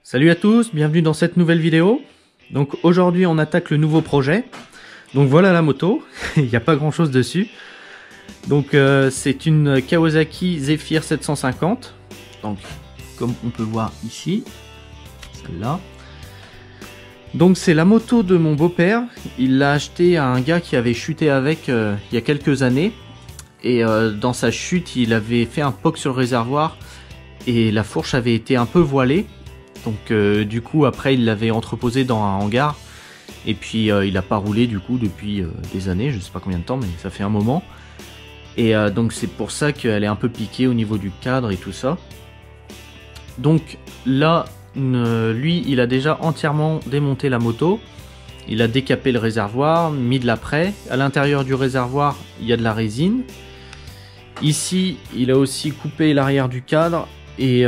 Salut à tous, bienvenue dans cette nouvelle vidéo. Donc aujourd'hui on attaque le nouveau projet. Donc voilà la moto, il n'y a pas grand chose dessus. Donc c'est une Kawasaki Zephyr 750. Donc comme on peut voir ici, celle-là. Donc c'est la moto de mon beau-père. Il l'a acheté à un gars qui avait chuté avec il y a quelques années. Et dans sa chute il avait fait un POC sur le réservoir et la fourche avait été un peu voilée. Donc du coup après il l'avait entreposé dans un hangar et puis il n'a pas roulé du coup depuis des années, je sais pas combien de temps mais ça fait un moment. Et donc c'est pour ça qu'elle est un peu piquée au niveau du cadre et tout ça. Donc là lui il a déjà entièrement démonté la moto. Il a décapé le réservoir, mis de l'après. À l'intérieur du réservoir il y a de la résine. Ici il a aussi coupé l'arrière du cadre et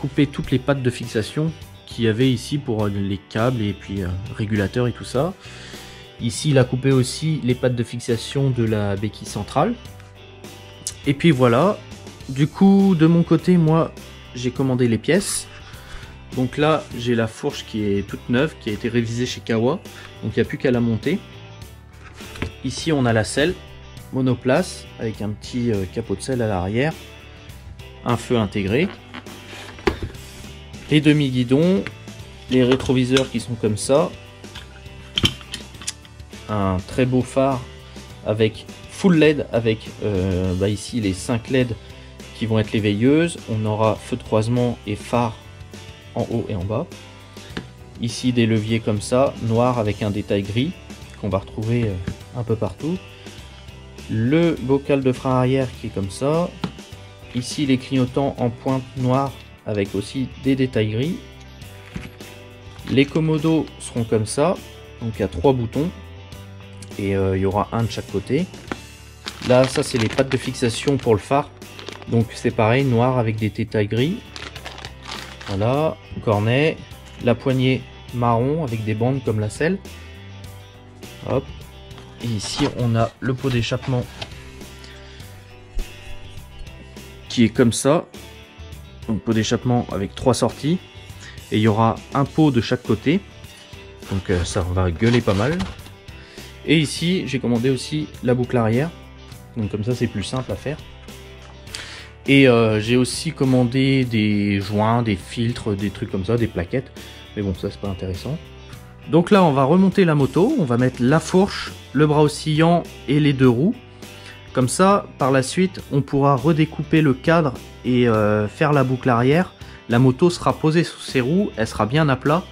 couper toutes les pattes de fixation qu'il y avait ici pour les câbles et puis régulateurs et tout ça. Ici il a coupé aussi les pattes de fixation de la béquille centrale. Et puis voilà, du coup de mon côté moi j'ai commandé les pièces. Donc là j'ai la fourche qui est toute neuve, qui a été révisée chez Kawa, donc il n'y a plus qu'à la monter. Ici on a la selle monoplace avec un petit capot de selle à l'arrière, un feu intégré, les demi-guidons, les rétroviseurs qui sont comme ça, un très beau phare avec full LED avec ici les 5 LED qui vont être les veilleuses. On aura feu de croisement et phare en haut et en bas. Ici des leviers comme ça, noirs avec un détail gris qu'on va retrouver un peu partout. Le bocal de frein arrière qui est comme ça. Ici les clignotants en pointe noire avec aussi des détails gris. Les commodos seront comme ça, donc il y a 3 boutons et il y aura un de chaque côté. Là ça c'est les pattes de fixation pour le phare, donc c'est pareil, noir avec des détails gris. Voilà, cornet, la poignée marron avec des bandes comme la selle. Hop. Et ici on a le pot d'échappement qui est comme ça, donc pot d'échappement avec 3 sorties et il y aura un pot de chaque côté, donc ça va gueuler pas mal. Et ici j'ai commandé aussi la boucle arrière, donc comme ça c'est plus simple à faire. Et j'ai aussi commandé des joints, des filtres, des trucs comme ça, des plaquettes, mais bon ça c'est pas intéressant. Donc là on va remonter la moto, on va mettre la fourche, le bras oscillant et les 2 roues. Comme ça, par la suite, on pourra redécouper le cadre et faire la boucle arrière. La moto sera posée sous ses roues, elle sera bien à plat.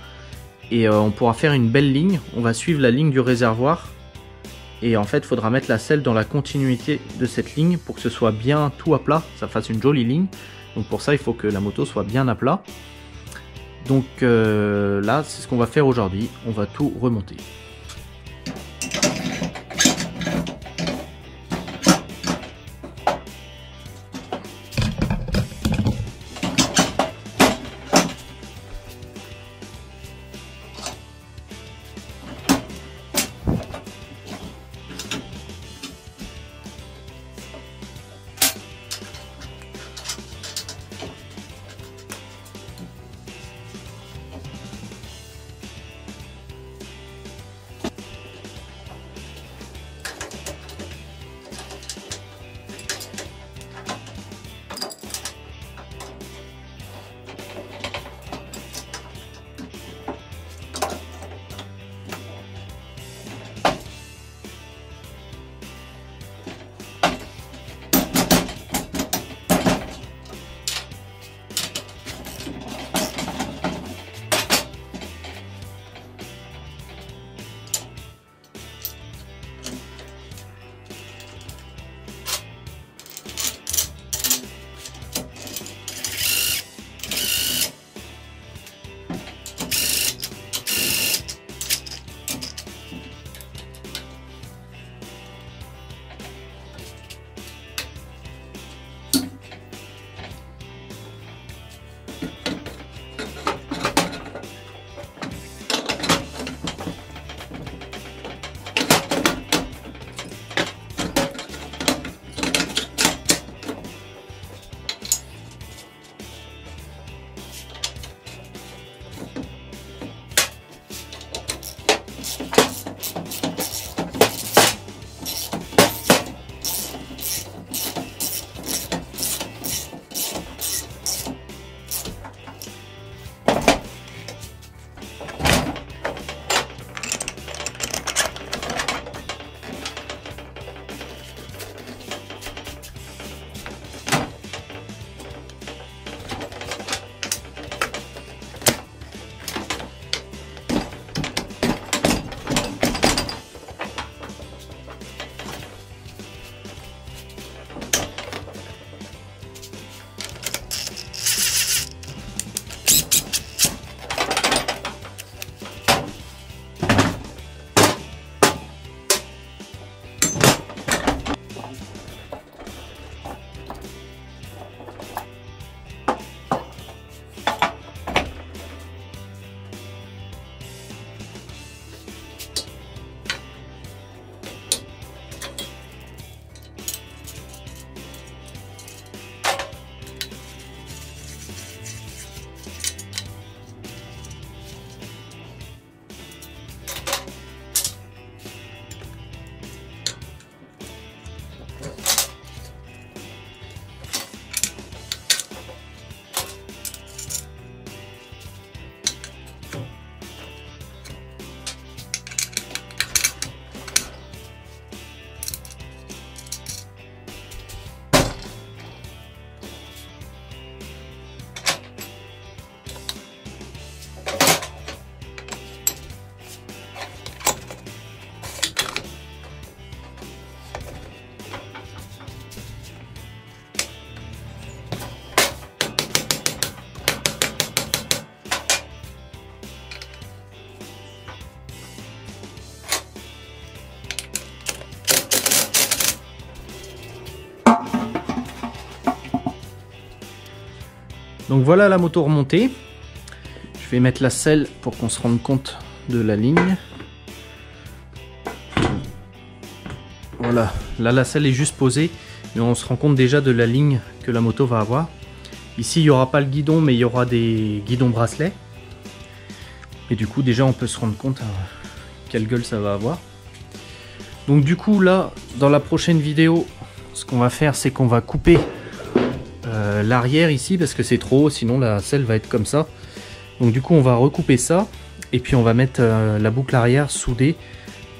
Et on pourra faire une belle ligne. On va suivre la ligne du réservoir. Et en fait, il faudra mettre la selle dans la continuité de cette ligne pour que ce soit bien tout à plat. Ça fasse une jolie ligne. Donc pour ça, il faut que la moto soit bien à plat. Donc là, c'est ce qu'on va faire aujourd'hui. On va tout remonter. Donc voilà la moto remontée. Je vais mettre la selle pour qu'on se rende compte de la ligne. Voilà, là la selle est juste posée, mais on se rend compte déjà de la ligne que la moto va avoir. Ici il n'y aura pas le guidon, mais il y aura des guidons bracelets. Et du coup déjà on peut se rendre compte quelle gueule ça va avoir. Donc du coup là, dans la prochaine vidéo, ce qu'on va faire c'est qu'on va couper l'arrière ici, parce que c'est trop haut, sinon la selle va être comme ça. Donc du coup on va recouper ça, et puis on va mettre la boucle arrière soudée,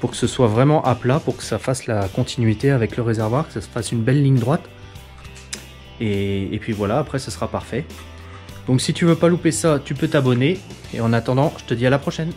pour que ce soit vraiment à plat, pour que ça fasse la continuité avec le réservoir, que ça se fasse une belle ligne droite. Et puis voilà, après ce sera parfait. Donc si tu veux pas louper ça, tu peux t'abonner. Et en attendant, je te dis à la prochaine.